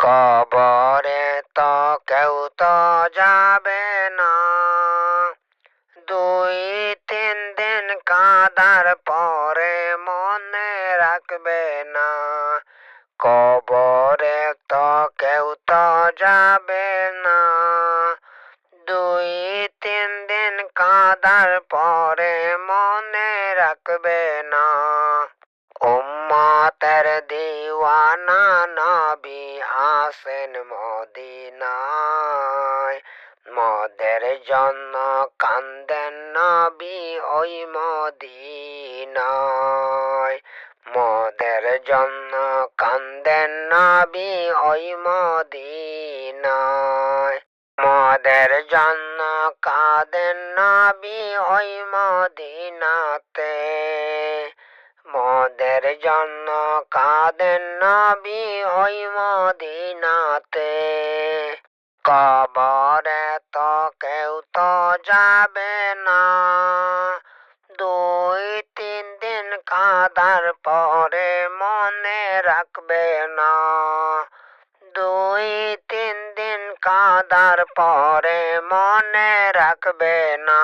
কবরে তো কেউ তো যাবে না, 2-3 দিন কাঁদার পরে মনে রাখবে না। কবরে তো কেউ তো যাবে না, 2-3 দিন কাঁদার পরে মনে রাখবে না। উম্মতের দিওয়ানা নবী আসেন মদিনায়, মোদের জন্য কান্দেন নবী ওই মদিনায়। মোদের জন্য কান্দেন নবী ওই মদিনায়। মোদের জন্য কাঁদেন নবী ওই মদিনাতে। মোদের জন্য কাঁদেন নবী ওই মদিনাতে। কবরে তো কেউ তো যাবে না, 2-3 দিন কাঁদার পরে মনে রাখবে না। 2-3 দিন কাঁদার পরে মনে রাখবে না।